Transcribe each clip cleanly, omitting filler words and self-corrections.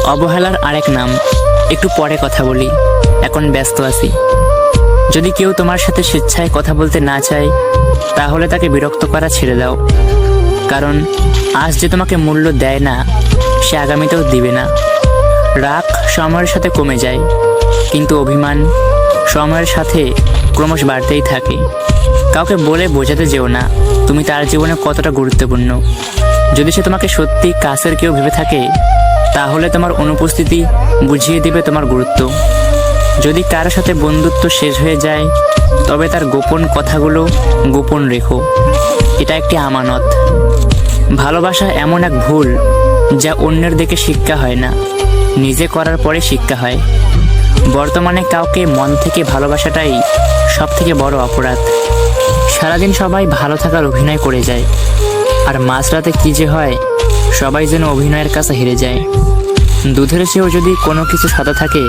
অবহেলার আরেক নাম। একটু পরে কথা বলি, এখন ব্যস্ত আছি। যদি কেউ তোমার সাথে স্বেচ্ছায় কথা বলতে না চায়, তাহলে তাকে বিরক্ত করা ছেড়ে দাও। কারণ আজ যে তোমাকে মূল্য দেয় না, সে আগামীতেও দিবে না। রাগ সময়ের সাথে কমে যায়, কিন্তু অভিমান সময়ের সাথে ক্রমশ বাড়তেই থাকে। কাউকে বলে বোঝাতে যেও না তুমি তার জীবনে কতটা গুরুত্বপূর্ণ। যদি সে তোমাকে সত্যি কাছের কেউ ভেবে থাকে, তাহলে তোমার অনুপস্থিতি বুঝিয়ে দিবে তোমার গুরুত্ব। যদি কারোর সাথে বন্ধুত্ব শেষ হয়ে যায়, তবে তার গোপন কথাগুলো গোপন রেখো। এটা একটি আমানত। ভালোবাসা এমন এক ভুল যা অন্যের দিকে শিক্ষা হয় না, নিজে করার পরে শিক্ষা হয়। বর্তমানে কাউকে মন থেকে ভালোবাসাটাই সব থেকে বড় অপরাধ। সারাদিন সবাই ভালো থাকার অভিনয় করে যায়, আর মাঝরাতে কি যে হয়, সবাই যেন অভিনয়ের কাছে হেরে যায়। দুধের চেয়েও যদি কোনো কিছু সাদা থাকে,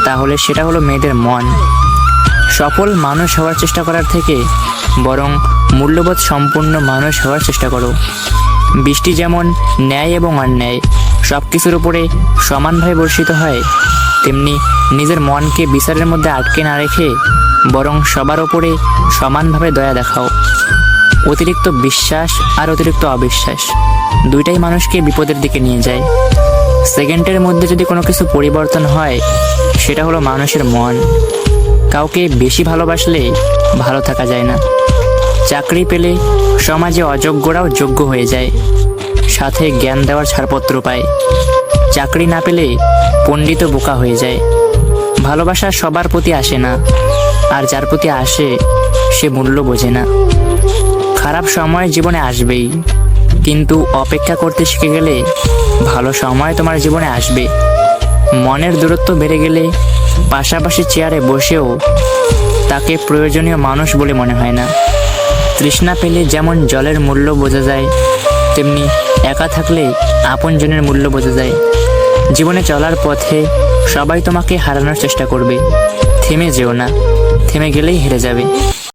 তাহলে সেটা হলো মেয়েদের মন। সফল মানুষ হওয়ার চেষ্টা করার থেকে বরং মূল্যবোধ সম্পন্ন মানুষ হওয়ার চেষ্টা করো। বৃষ্টি যেমন ন্যায় এবং অন্যায় সব কিছুর উপরে সমানভাবে বর্ষিত হয়, তেমনি নিজের মনকে বিচারের মধ্যে আটকে না রেখে বরং সবার ওপরে সমানভাবে দয়া দেখাও। অতিরিক্ত বিশ্বাস আর অতিরিক্ত অবিশ্বাস দুইটাই মানুষকে বিপদের দিকে নিয়ে যায়। সেকেন্ডের মধ্যে যদি কোনো কিছু পরিবর্তন হয়, সেটা হলো মানুষের মন। কাউকে বেশি ভালোবাসলে ভালো থাকা যায় না। চাকরি পেলে সমাজে অযোগ্যরাও যোগ্য হয়ে যায়, সাথে জ্ঞান দেওয়ার ছাড়পত্র পায়। চাকরি না পেলে পণ্ডিত বোকা হয়ে যায়। ভালোবাসা সবার প্রতি আসে না, আর যার প্রতি আসে সে মূল্য বোঝে না। খারাপ সময় জীবনে আসবেই, কিন্তু অপেক্ষা করতে শিখে গেলে ভালো সময় তোমার জীবনে আসবে। মনের দূরত্ব বেড়ে গেলে পাশাপাশি চেয়ারে বসেও তাকে প্রয়োজনীয় মানুষ বলে মনে হয় না। তৃষ্ণা পেলে যেমন জলের মূল্য বোঝা যায়, তেমনি একা থাকলে আপনজনের মূল্য বোঝা যায়। জীবনে চলার পথে সবাই তোমাকে হারানোর চেষ্টা করবে, থেমে যেও না, থেমে গেলেই হেরে যাবে।